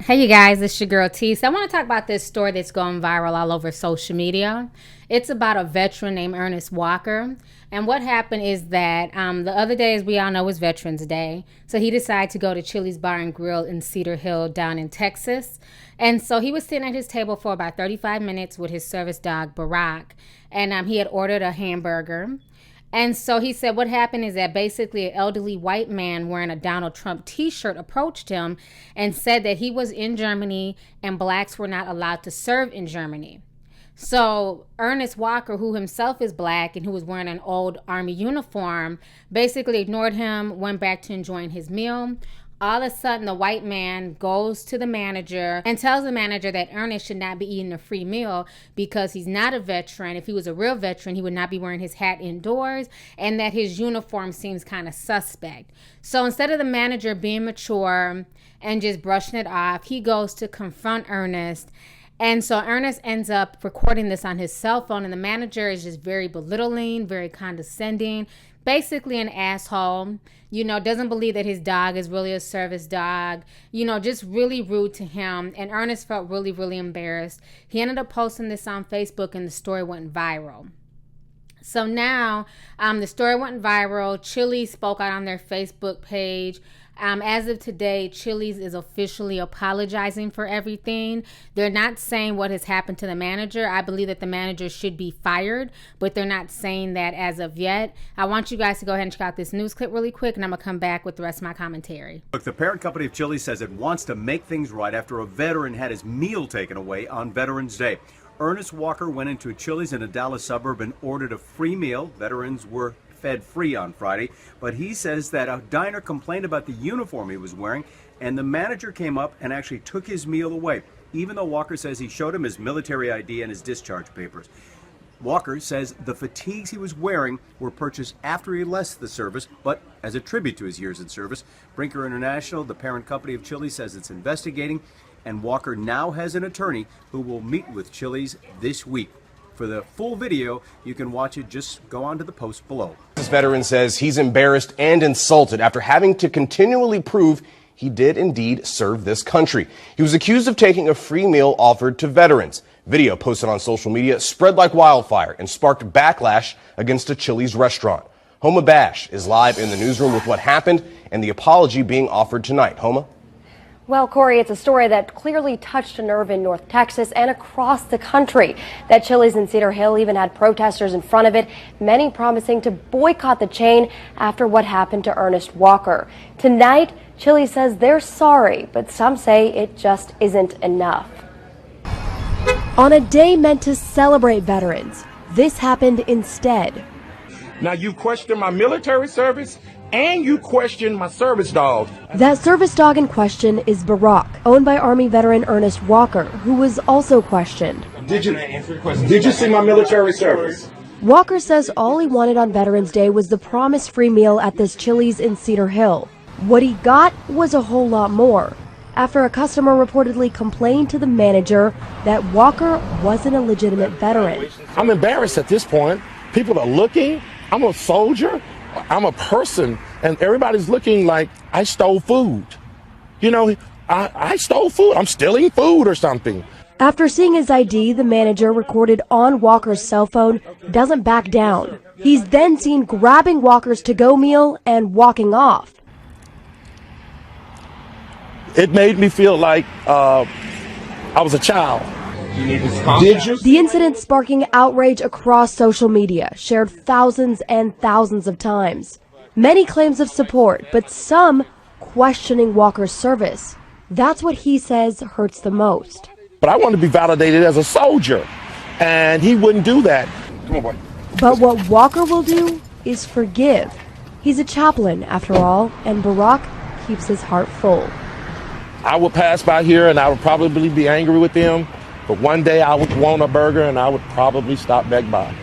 Hey you guys, it's your girl T. So I want to talk about this story that's going viral all over social media. It's about a veteran named Ernest Walker. And what happened is that the other day, as we all know, was Veterans Day. So he decided to go to Chili's Bar and Grill in Cedar Hill down in Texas. And so he was sitting at his table for about 35 minutes with his service dog, Barack. And he had ordered a hamburger. And so he said what happened is that basically an elderly white man wearing a Donald Trump t-shirt approached him and said that he was in Germany and blacks were not allowed to serve in Germany. So Ernest Walker, who himself is black and who was wearing an old army uniform, basically ignored him, went back to enjoying his meal. All of a sudden, the white man goes to the manager and tells the manager that Ernest should not be eating a free meal because he's not a veteran. If he was a real veteran, he would not be wearing his hat indoors, and that his uniform seems kind of suspect. So instead of the manager being mature and just brushing it off, he goes to confront Ernest. And so Ernest ends up recording this on his cell phone, and the manager is just very belittling, very condescending, basically an asshole, doesn't believe that his dog is really a service dog, just really rude to him. And Ernest felt really, really embarrassed. He ended up posting this on Facebook, and the story went viral. So now the story went viral. Chili's spoke out on their Facebook page. As of today, Chili's is officially apologizing for everything. They're not saying what has happened to the manager. I believe that the manager should be fired, but they're not saying that as of yet. I want you guys to go ahead and check out this news clip really quick, and I'm going to come back with the rest of my commentary. Look, the parent company of Chili's says it wants to make things right after a veteran had his meal taken away on Veterans Day. Ernest Walker went into a Chili's in a Dallas suburb and ordered a free meal. Veterans were fed free on Friday, but he says that a diner complained about the uniform he was wearing, and the manager came up and actually took his meal away, even though Walker says he showed him his military ID and his discharge papers. Walker says the fatigues he was wearing were purchased after he left the service, but as a tribute to his years in service. Brinker International, the parent company of Chili's, says it's investigating, and Walker now has an attorney who will meet with Chili's this week. For the full video, you can watch it. Just go on to the post below. This veteran says he's embarrassed and insulted after having to continually prove he did indeed serve this country. He was accused of taking a free meal offered to veterans. Video posted on social media spread like wildfire and sparked backlash against a Chili's restaurant. Homa Bash is live in the newsroom with what happened and the apology being offered tonight. Homa? Well, Corey, it's a story that clearly touched a nerve in North Texas and across the country. That Chili's in Cedar Hill even had protesters in front of it, many promising to boycott the chain after what happened to Ernest Walker. Tonight, Chili's says they're sorry, but some say it just isn't enough. On a day meant to celebrate veterans, this happened instead. Now you question my military service and you question my service dog. That service dog in question is Barack, owned by Army veteran Ernest Walker, who was also questioned. Did you see my military service? Walker says all he wanted on Veterans Day was the promised free meal at this Chili's in Cedar Hill. What he got was a whole lot more, after a customer reportedly complained to the manager that Walker wasn't a legitimate veteran. I'm embarrassed at this point. People are looking. I'm a soldier. I'm a person, and everybody's looking like I stole food. I stole food. I'm stealing food or something. After seeing his ID, the manager, recorded on Walker's cell phone, doesn't back down. He's then seen grabbing Walker's to-go meal and walking off. It made me feel like I was a child. Did you? The incident sparking outrage across social media, shared thousands and thousands of times. Many claims of support, but some questioning Walker's service. That's what he says hurts the most. But I want to be validated as a soldier, and he wouldn't do that. Come on, boy. But what Walker will do is forgive. He's a chaplain, after all, and Barack keeps his heart full. I would pass by here, and I would probably be angry with them. But one day I would want a burger and I would probably stop back by.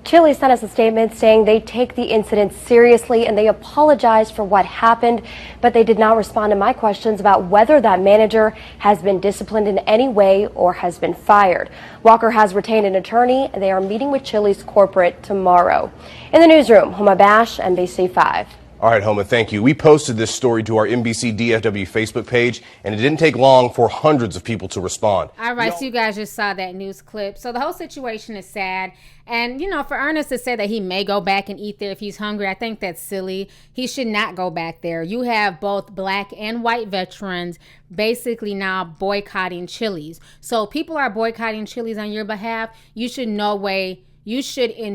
Chili's sent us a statement saying they take the incident seriously and they apologize for what happened, but they did not respond to my questions about whether that manager has been disciplined in any way or has been fired. Walker has retained an attorney and they are meeting with Chili's corporate tomorrow. In the newsroom, Homa Bash, NBC5. All right, Homa, thank you. We posted this story to our NBC DFW Facebook page, and it didn't take long for hundreds of people to respond. All right, so you guys just saw that news clip. So the whole situation is sad. And, you know, for Ernest to say that he may go back and eat there if he's hungry, I think that's silly. He should not go back there. You have both black and white veterans basically now boycotting Chili's. So people are boycotting Chili's on your behalf. You should in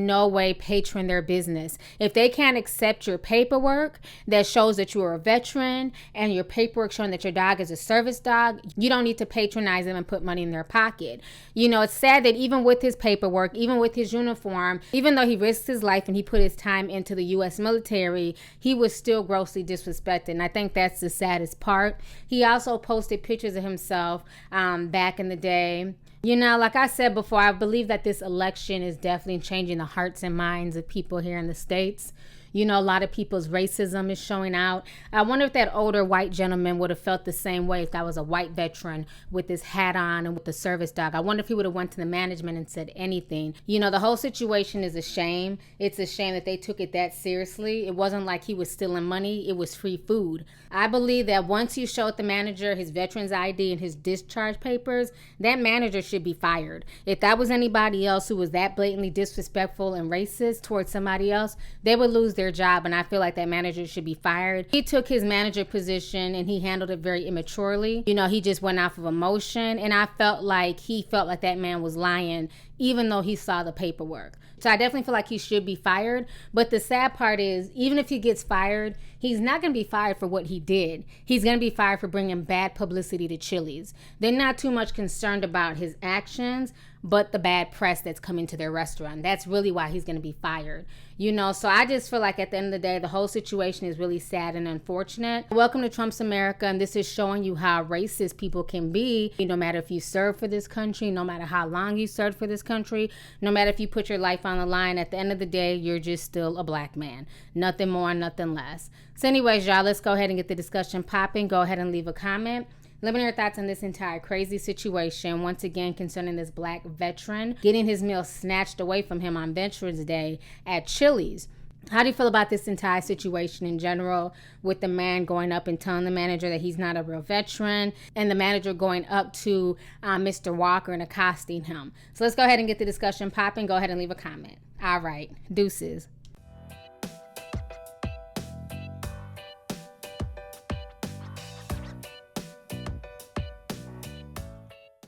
no way patron their business. If they can't accept your paperwork that shows that you are a veteran and your paperwork showing that your dog is a service dog, you don't need to patronize them and put money in their pocket. You know, it's sad that even with his paperwork, even with his uniform, even though he risked his life and he put his time into the U.S. military, he was still grossly disrespected. And I think that's the saddest part. He also posted pictures of himself back in the day. You know, like I said before, I believe that this election is definitely changing the hearts and minds of people here in the States. You know, a lot of people's racism is showing out. I wonder if that older white gentleman would have felt the same way if that was a white veteran with his hat on and with the service dog. I wonder if he would have went to the management and said anything. You know, the whole situation is a shame. It's a shame that they took it that seriously. It wasn't like he was stealing money. It was free food. I believe that once you showed the manager his veteran's ID and his discharge papers, that manager should be fired. If that was anybody else who was that blatantly disrespectful and racist towards somebody else, they would lose their job, and I feel like that manager should be fired. He took his manager position and he handled it very immaturely. You know, he just went off of emotion, and I felt like he felt like that man was lying even though he saw the paperwork. So I definitely feel like he should be fired. But the sad part is, even if he gets fired, he's not going to be fired for what he did. He's going to be fired for bringing bad publicity to Chili's. They're not too much concerned about his actions, but the bad press that's coming to their restaurant. That's really why he's going to be fired. You know, so I just feel like at the end of the day, the whole situation is really sad and unfortunate. Welcome to Trump's America, and this is showing you how racist people can be. No matter if you serve for this country, no matter how long you served for this country, no matter if you put your life on the line, at the end of the day, you're just still a black man. Nothing more, nothing less. So anyways, y'all, let's go ahead and get the discussion popping. Go ahead and leave a comment. Let me know your thoughts on this entire crazy situation, once again concerning this black veteran getting his meal snatched away from him on Veterans Day at Chili's. How do you feel about this entire situation in general, with the man going up and telling the manager that he's not a real veteran, and the manager going up to Mr. Walker and accosting him? So let's go ahead and get the discussion popping. Go ahead and leave a comment. All right, deuces.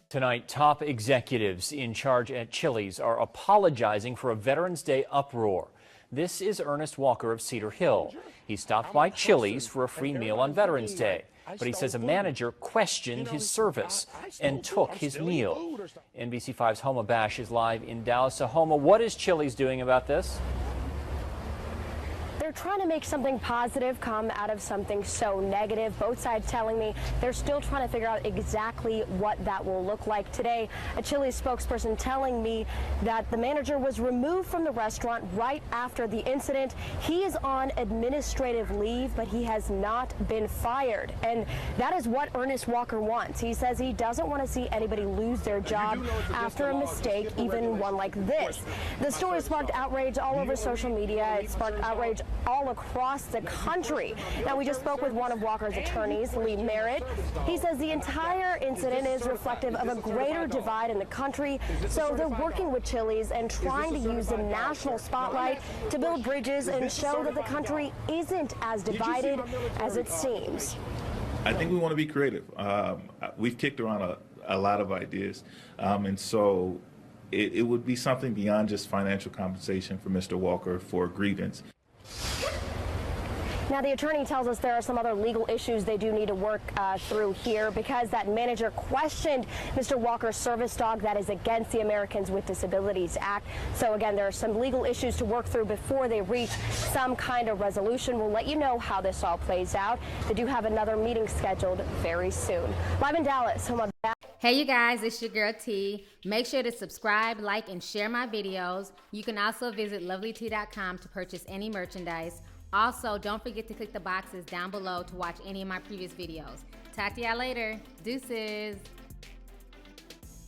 Tonight, top executives in charge at Chili's are apologizing for a Veterans Day uproar. This is Ernest Walker of Cedar Hill. He stopped by Chili's for a free meal on Veterans Day, but he says a manager questioned his service and took his meal. NBC5's Homa Bash is live in Dallas. So, Homa, what is Chili's doing about this? They're trying to make something positive come out of something so negative. Both sides telling me they're still trying to figure out exactly what that will look like. Today, a Chili's spokesperson telling me that the manager was removed from the restaurant right after the incident. He is on administrative leave, but he has not been fired. And that is what Ernest Walker wants. He says he doesn't want to see anybody lose their job after a mistake, even one like this. The story sparked outrage all over social media. It sparked outrage all across the country. Now, we just spoke with one of Walker's attorneys, Lee Merritt. He says the entire incident is reflective of a greater divide in the country, so they're working with Chili's and trying to use the national spotlight to build bridges and show that the country isn't as divided as it seems. I think we want to be creative. We've kicked around a lot of ideas, and so it would be something beyond just financial compensation for Mr. Walker for grievance. Now, the attorney tells us there are some other legal issues they do need to work through here, because that manager questioned Mr. Walker's service dog. That is against the Americans with Disabilities Act. So again, there are some legal issues to work through before they reach some kind of resolution. We'll let you know how this all plays out. They do have another meeting scheduled very soon. Live in Dallas, Homa Bash. Hey you guys, it's your girl T. Make sure to subscribe, like, and share my videos. You can also visit Lovelyti.com to purchase any merchandise. Also, don't forget to click the boxes down below to watch any of my previous videos. Talk to y'all later. Deuces.